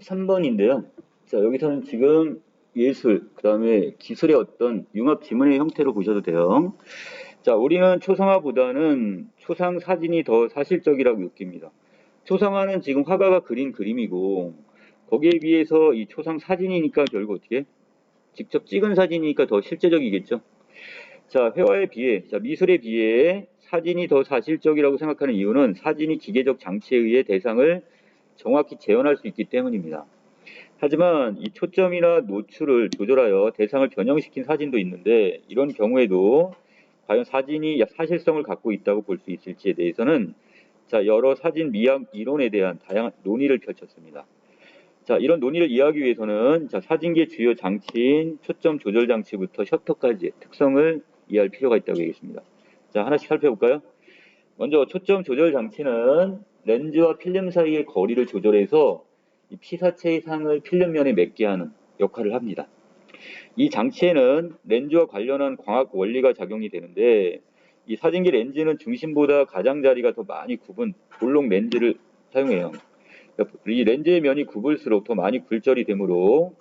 13번인데요. 자, 여기서는 지금 예술, 그 다음에 기술의 어떤 융합 지문의 형태로 보셔도 돼요. 자, 우리는 초상화보다는 초상 사진이 더 사실적이라고 느낍니다. 초상화는 지금 화가가 그린 그림이고, 거기에 비해서 이 초상 사진이니까 결국 어떻게? 직접 찍은 사진이니까 더 실제적이겠죠. 자, 회화에 비해, 자, 미술에 비해 사진이 더 사실적이라고 생각하는 이유는 사진이 기계적 장치에 의해 대상을 정확히 재현할 수 있기 때문입니다. 하지만 이 초점이나 노출을 조절하여 대상을 변형시킨 사진도 있는데 이런 경우에도 과연 사진이 사실성을 갖고 있다고 볼 수 있을지에 대해서는 자, 여러 사진 미학 이론에 대한 다양한 논의를 펼쳤습니다. 자, 이런 논의를 이해하기 위해서는 자, 사진기의 주요 장치인 초점 조절 장치부터 셔터까지의 특성을 이해할 필요가 있다고 얘기했습니다. 자, 하나씩 살펴볼까요? 먼저 초점 조절 장치는 렌즈와 필름 사이의 거리를 조절해서 이 피사체의 상을 필름면에 맺게 하는 역할을 합니다. 이 장치에는 렌즈와 관련한 광학 원리가 작용이 되는데 이 사진기 렌즈는 중심보다 가장자리가 더 많이 굽은 볼록 렌즈를 사용해요. 이 렌즈의 면이 굽을수록 더 많이 굴절이 되므로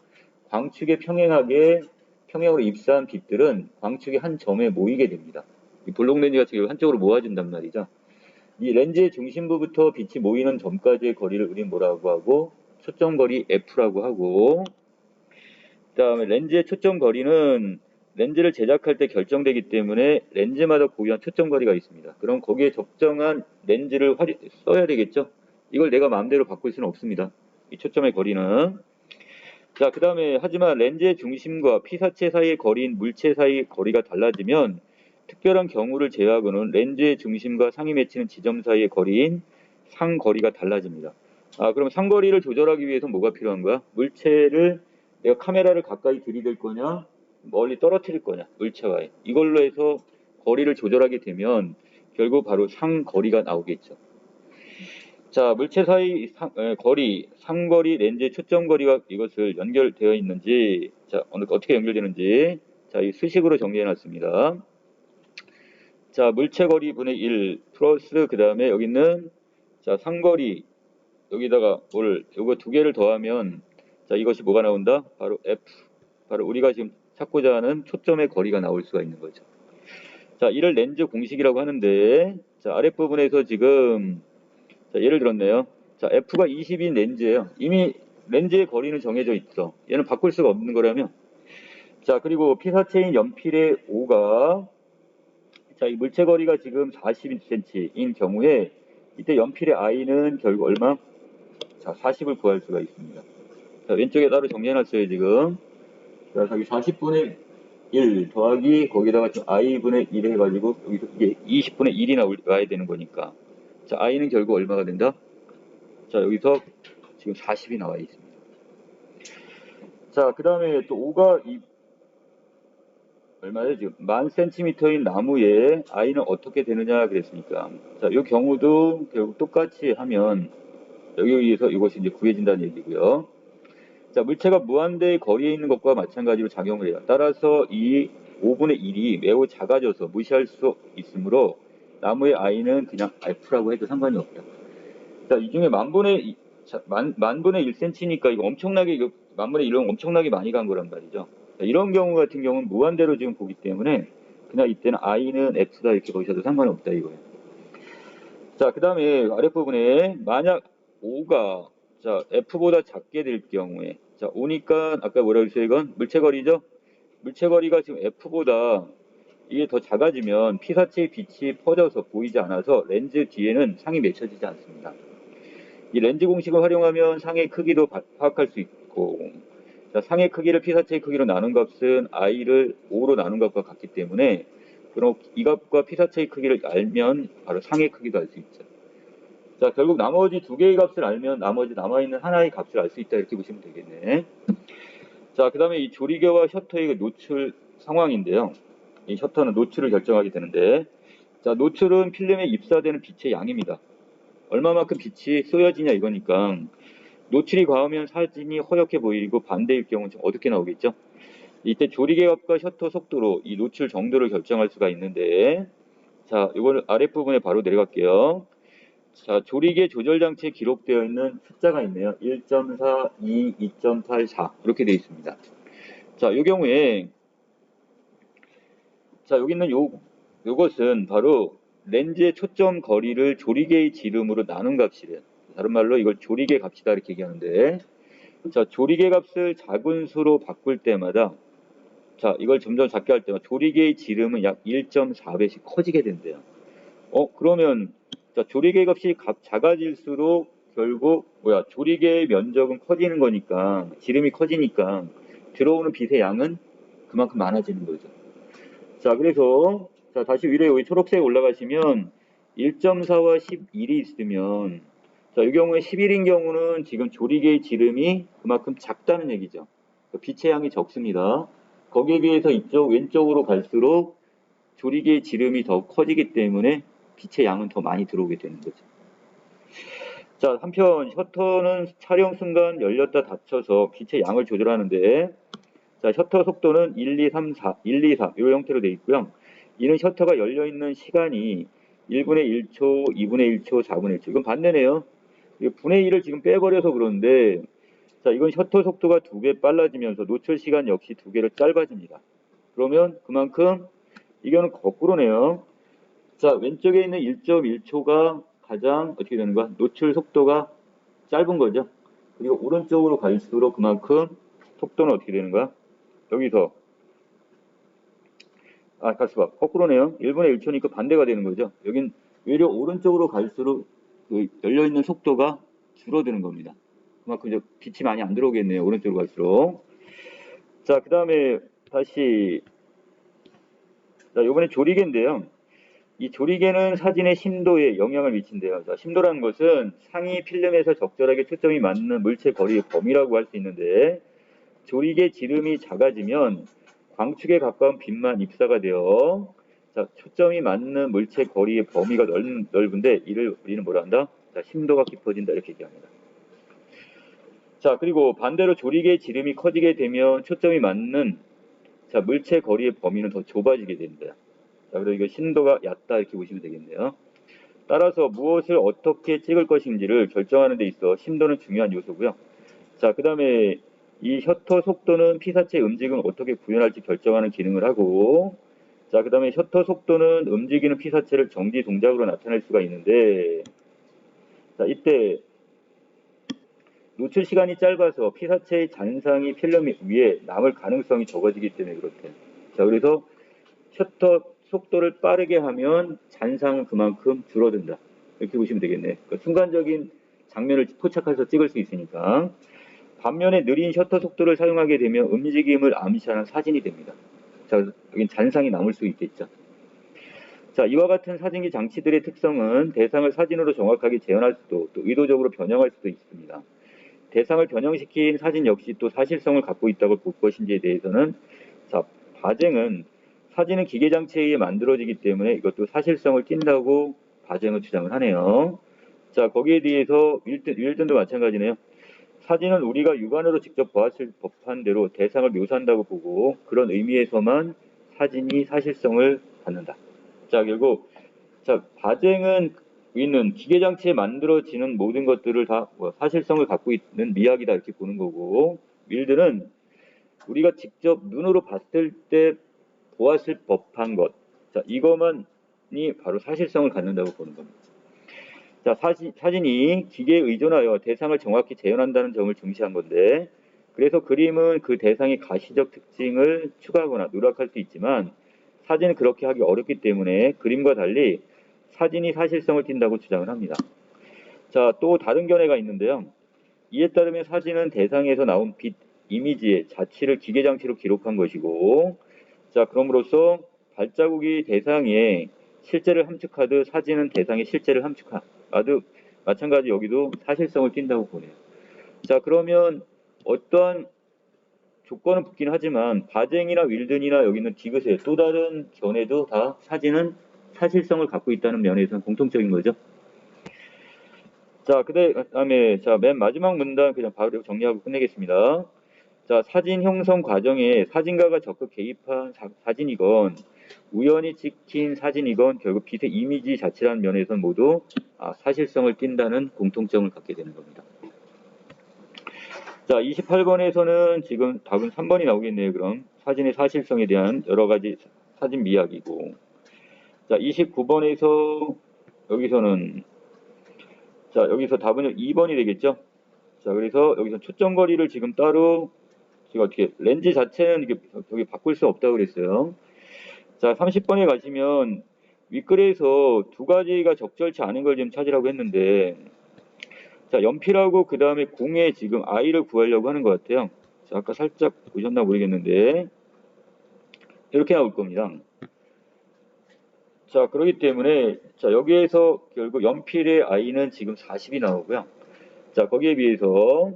광축에 평행으로 입사한 빛들은 광축의 한 점에 모이게 됩니다. 이 볼록 렌즈 같은 경우 한쪽으로 모아진단 말이죠. 이 렌즈의 중심부부터 빛이 모이는 점까지의 거리를 우리는 뭐라고 하고 초점거리 F라고 하고, 그 다음에 렌즈의 초점거리는 렌즈를 제작할 때 결정되기 때문에 렌즈마다 고유한 초점거리가 있습니다. 그럼 거기에 적정한 렌즈를 써야 되겠죠. 이걸 내가 마음대로 바꿀 수는 없습니다. 이 초점의 거리는. 자, 그 다음에 하지만 렌즈의 중심과 피사체 사이의 거리인 물체 사이의 거리가 달라지면 특별한 경우를 제외하고는 렌즈의 중심과 상이 맺히는 지점 사이의 거리인 상거리가 달라집니다. 그럼 상거리를 조절하기 위해서 뭐가 필요한 거야? 물체를 내가 카메라를 가까이 들이댈 거냐, 멀리 떨어뜨릴 거냐, 물체와의. 이걸로 해서 거리를 조절하게 되면 결국 바로 상거리가 나오겠죠. 자, 물체 사이 거리, 상거리, 렌즈의 초점거리가 이것을 연결되어 있는지, 자, 어떻게 연결되는지, 자, 이 수식으로 정리해 놨습니다. 자, 물체 거리 분의 1 플러스 그 다음에 여기 있는 자, 상거리 여기다가 요거 두 개를 더하면 자, 이것이 뭐가 나온다? 바로 F. 바로 우리가 지금 찾고자 하는 초점의 거리가 나올 수가 있는 거죠. 자, 이를 렌즈 공식이라고 하는데 자, 아랫부분에서 지금 자, 예를 들었네요. 자, F가 20인 렌즈예요. 이미 렌즈의 거리는 정해져 있어. 얘는 바꿀 수가 없는 거라면. 자, 그리고 피사체인 연필의 O가 자, 이 물체 거리가 지금 40cm인 경우에 이때 연필의 I는 결국 얼마? 자, 40을 구할 수가 있습니다. 자, 왼쪽에 따로 정리해놨어요, 지금. 자, 여기 40분의 1 더하기 거기다가 지금 I분의 1 해가지고 여기서 이게 20분의 1이 나와야 되는 거니까. 자, I는 결국 얼마가 된다? 자, 여기서 지금 40이 나와 있습니다. 자, 그 다음에 또 5가 얼마예요? 지금 1000cm인 나무에 I는 어떻게 되느냐 그랬으니까. 자, 이 경우도 결국 똑같이 하면 여기에서 이것이 이제 구해진다는 얘기고요. 자, 물체가 무한대의 거리에 있는 것과 마찬가지로 작용을 해요. 따라서 이 5분의 1이 매우 작아져서 무시할 수 있으므로 나무의 I는 그냥 F라고 해도 상관이 없다. 자, 이 중에 만분의 1cm니까 이거 엄청나게, 만분의 1은 엄청나게 많이 간 거란 말이죠. 자, 이런 경우 같은 경우는 무한대로 지금 보기 때문에 그냥 이때는 I는 F다 이렇게 보셔도 상관이 없다 이거예요. 자, 그 다음에 아랫부분에 만약 5가 자, F보다 작게 될 경우에 자, 5니까 아까 뭐라고 했어요 이건? 물체거리죠? 물체거리가 지금 F보다 이게 더 작아지면 피사체의 빛이 퍼져서 보이지 않아서 렌즈 뒤에는 상이 맺혀지지 않습니다. 이 렌즈 공식을 활용하면 상의 크기도 파악할 수 있고 자, 상의 크기를 피사체의 크기로 나눈 값은 I를 5로 나눈 값과 같기 때문에 그럼 이 값과 피사체의 크기를 알면 바로 상의 크기도 알 수 있죠. 자, 결국 나머지 두 개의 값을 알면 나머지 남아있는 하나의 값을 알 수 있다 이렇게 보시면 되겠네. 자, 그 다음에 이 조리개와 셔터의 노출 상황인데요. 이 셔터는 노출을 결정하게 되는데 자, 노출은 필름에 입사되는 빛의 양입니다. 얼마만큼 빛이 쏘여지냐 이거니까 노출이 과하면 사진이 허옇게 보이고 반대일 경우는 좀 어둡게 나오겠죠. 이때 조리개 값과 셔터 속도로 이 노출 정도를 결정할 수가 있는데 자, 이거를 아랫부분에 바로 내려갈게요. 자, 조리개 조절 장치에 기록되어 있는 숫자가 있네요. 1.4, 2, 2.8, 4 이렇게 되어 있습니다. 자, 이 경우에 자, 여기 있는 요것은 바로 렌즈의 초점 거리를 조리개의 지름으로 나눈 값이래요. 다른 말로 이걸 조리개 값이다 이렇게 얘기하는데, 자, 조리개 값을 작은 수로 바꿀 때마다, 자, 이걸 점점 작게 할 때마다 조리개의 지름은 약 1.4배씩 커지게 된대요. 그러면 자, 조리개 값이 작아질수록 결국 조리개의 면적은 커지는 거니까, 지름이 커지니까 들어오는 빛의 양은 그만큼 많아지는 거죠. 자, 그래서 자, 다시 위로 여기 초록색 올라가시면 1.4와 11이 있으면, 자, 이 경우에 11인 경우는 지금 조리개의 지름이 그만큼 작다는 얘기죠. 빛의 양이 적습니다. 거기에 비해서 이쪽 왼쪽으로 갈수록 조리개의 지름이 더 커지기 때문에 빛의 양은 더 많이 들어오게 되는 거죠. 자, 한편 셔터는 촬영 순간 열렸다 닫혀서 빛의 양을 조절하는데, 자, 셔터 속도는 1, 2, 3, 4, 1, 2, 4, 이 형태로 되어 있고요. 이는 셔터가 열려있는 시간이 1분의 1초, 2분의 1초, 4분의 1초. 이건 반대네요. 분의 1을 지금 빼버려서 그러는데, 자, 이건 셔터 속도가 2배 빨라지면서 노출 시간 역시 2배로 짧아집니다. 그러면 그만큼, 이거는 거꾸로네요. 자, 왼쪽에 있는 1.1초가 가장 어떻게 되는 거야? 노출 속도가 짧은 거죠. 그리고 오른쪽으로 갈수록 그만큼 속도는 어떻게 되는 거야? 여기서 가수 봐. 거꾸로네요. 1분의 1초니까 반대가 되는 거죠. 여긴 외려 오른쪽으로 갈수록 그 열려있는 속도가 줄어드는 겁니다. 그만큼 이제 빛이 많이 안 들어오겠네요. 오른쪽으로 갈수록. 자, 그 다음에 다시, 자, 요번에 조리개인데요. 이 조리개는 사진의 심도에 영향을 미친대요. 자, 심도라는 것은 상위 필름에서 적절하게 초점이 맞는 물체 거리의 범위라고 할 수 있는데, 조리개 지름이 작아지면 광축에 가까운 빛만 입사가 되어, 자, 초점이 맞는 물체 거리의 범위가 넓은데 이를 우리는 뭐라 한다? 자, 심도가 깊어진다 이렇게 얘기합니다. 자, 그리고 반대로 조리개 지름이 커지게 되면 초점이 맞는 자, 물체 거리의 범위는 더 좁아지게 됩니다. 자, 그래서 이거 심도가 얕다 이렇게 보시면 되겠네요. 따라서 무엇을 어떻게 찍을 것인지를 결정하는 데 있어 심도는 중요한 요소고요. 자, 그 다음에 이 셔터 속도는 피사체 움직임을 어떻게 구현할지 결정하는 기능을 하고, 자, 그 다음에 셔터 속도는 움직이는 피사체를 정지 동작으로 나타낼 수가 있는데, 자, 이때 노출 시간이 짧아서 피사체의 잔상이 필름 위에 남을 가능성이 적어지기 때문에 그렇대요. 자, 그래서 셔터 속도를 빠르게 하면 잔상은 그만큼 줄어든다. 이렇게 보시면 되겠네. 그러니까 순간적인 장면을 포착해서 찍을 수 있으니까. 반면에 느린 셔터 속도를 사용하게 되면 움직임을 암시하는 사진이 됩니다. 자, 여긴 잔상이 남을 수 있겠죠. 자, 이와 같은 사진기 장치들의 특성은 대상을 사진으로 정확하게 재현할 수도 또 의도적으로 변형할 수도 있습니다. 대상을 변형시킨 사진 역시 또 사실성을 갖고 있다고 볼 것인지에 대해서는, 자, 바쟁은 사진은 기계 장치에 의해 만들어지기 때문에 이것도 사실성을 띈다고 바쟁은 주장을 하네요. 자, 거기에 대해서 윌든도 마찬가지네요. 사진은 우리가 육안으로 직접 보았을 법한 대로 대상을 묘사한다고 보고 그런 의미에서만 사진이 사실성을 갖는다. 자, 결국 자, 바쟁은 있는 기계장치에 만들어지는 모든 것들을 다 사실성을 갖고 있는 미학이다 이렇게 보는 거고, 밀들은 우리가 직접 눈으로 봤을 때 보았을 법한 것, 자, 이것만이 바로 사실성을 갖는다고 보는 겁니다. 자, 사진이 기계에 의존하여 대상을 정확히 재현한다는 점을 중시한 건데, 그래서 그림은 그 대상의 가시적 특징을 추가하거나 누락할 수 있지만 사진은 그렇게 하기 어렵기 때문에 그림과 달리 사진이 사실성을 띈다고 주장을 합니다. 자, 또 다른 견해가 있는데요. 이에 따르면 사진은 대상에서 나온 빛 이미지의 자취를 기계장치로 기록한 것이고, 자, 그럼으로써 발자국이 대상의 실제를 함축하듯 사진은 대상의 실제를 함축하듯 마찬가지 여기도 사실성을 띈다고 보네요. 자, 그러면 어떠한 조건은 붙긴 하지만 바쟁이나 윌든이나 여기 있는 디귿의 또 다른 견해도 다 사진은 사실성을 갖고 있다는 면에서는 공통적인 거죠. 자, 그다음에 자, 맨 마지막 문단 그냥 바로 정리하고 끝내겠습니다. 자, 사진 형성 과정에 사진가가 적극 개입한 사진이건 우연히 찍힌 사진이건 결국 빛의 이미지 자체라는 면에서는 모두 사실성을 띈다는 공통점을 갖게 되는 겁니다. 자, 28번에서는 지금 답은 3번이 나오겠네요. 그럼 사진의 사실성에 대한 여러 가지 사진 미학이고, 자, 29번에서 여기서는 자, 여기서 답은 2번이 되겠죠. 자, 그래서 여기서 초점거리를 지금 따로 지금 어떻게 렌즈 자체는 이게 저기 바꿀 수 없다고 그랬어요. 자, 30번에 가시면 윗글에서 두 가지가 적절치 않은 걸 지금 찾으라고 했는데, 자, 연필하고 그 다음에 공에 지금 i를 구하려고 하는 것 같아요. 자, 아까 살짝 보셨나 모르겠는데 이렇게 나올 겁니다. 자, 그렇기 때문에 자, 여기에서 결국 연필의 i는 지금 40이 나오고요. 자, 거기에 비해서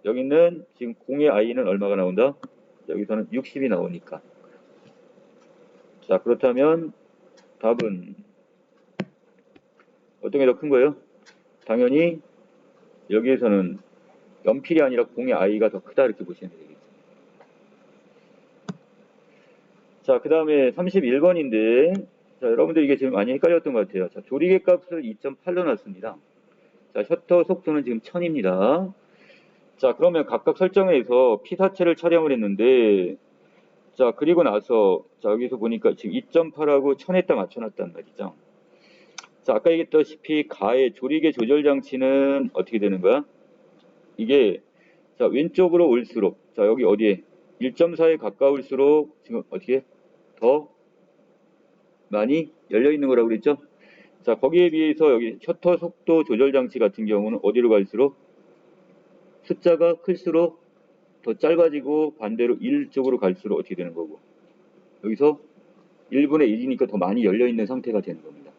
여기는 지금 공의 i는 얼마가 나온다? 여기서는 60이 나오니까. 자, 그렇다면 답은 어떤 게 더 큰 거예요? 당연히 여기에서는 연필이 아니라 공의 i가 더 크다 이렇게 보시면 되겠죠. 자, 그 다음에 31번인데 자, 여러분들 이게 지금 많이 헷갈렸던 것 같아요. 자, 조리개 값을 2.8로 놨습니다. 자, 셔터 속도는 지금 1000입니다. 자, 그러면 각각 설정해서 피사체를 촬영을 했는데 자, 그리고 나서 자, 여기서 보니까 지금 2.8하고 1000에다 맞춰놨단 말이죠. 자, 아까 얘기했다시피 가의 조리개 조절 장치는 어떻게 되는 거야? 이게 자, 왼쪽으로 올수록 자, 여기 어디에 1.4에 가까울수록 지금 어떻게 더 많이 열려 있는 거라고 그랬죠? 자, 거기에 비해서 여기 셔터 속도 조절 장치 같은 경우는 어디로 갈수록 숫자가 클수록 더 짧아지고 반대로 1 쪽으로 갈수록 어떻게 되는 거고 여기서 1분의 1이니까 더 많이 열려 있는 상태가 되는 겁니다.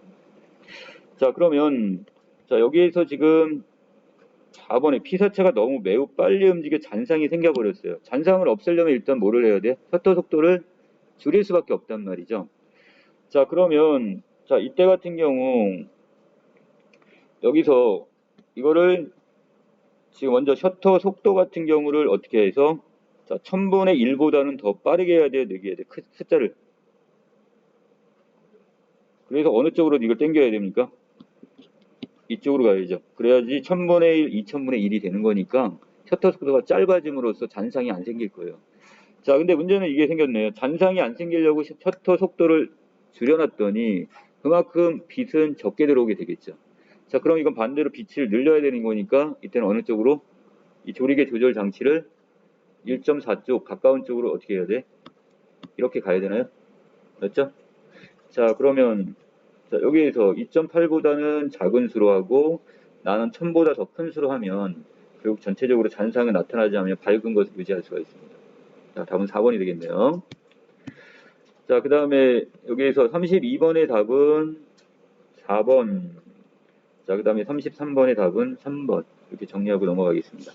자, 그러면 자, 여기에서 지금 4번에 피사체가 너무 매우 빨리 움직여 잔상이 생겨버렸어요. 잔상을 없애려면 일단 뭐를 해야 돼? 셔터 속도를 줄일 수밖에 없단 말이죠. 자, 그러면 자, 이때 같은 경우 여기서 이거를 지금 먼저 셔터 속도 같은 경우를 어떻게 해서 자, 1000분의 1보다는 더 빠르게 해야 돼요? 느게 해야 돼? 숫자를. 그래서 어느 쪽으로 이걸 당겨야 됩니까? 이쪽으로 가야죠. 그래야지 1000분의 1, 2000분의 1이 되는 거니까 셔터 속도가 짧아짐으로써 잔상이 안 생길 거예요. 자, 근데 문제는 이게 생겼네요. 잔상이 안 생기려고 셔터 속도를 줄여놨더니 그만큼 빛은 적게 들어오게 되겠죠. 자, 그럼 이건 반대로 빛을 늘려야 되는 거니까 이때는 어느 쪽으로? 이 조리개 조절 장치를 1.4쪽 가까운 쪽으로 어떻게 해야 돼? 이렇게 가야 되나요? 맞죠? 자, 그러면 자, 여기에서 2.8보다는 작은 수로 하고 나는 1000보다 더 큰 수로 하면 결국 전체적으로 잔상은 나타나지 않으며 밝은 것을 유지할 수가 있습니다. 자, 답은 4번이 되겠네요. 자, 그 다음에 여기에서 32번의 답은 4번. 자, 그 다음에 33번의 답은 3번. 이렇게 정리하고 넘어가겠습니다.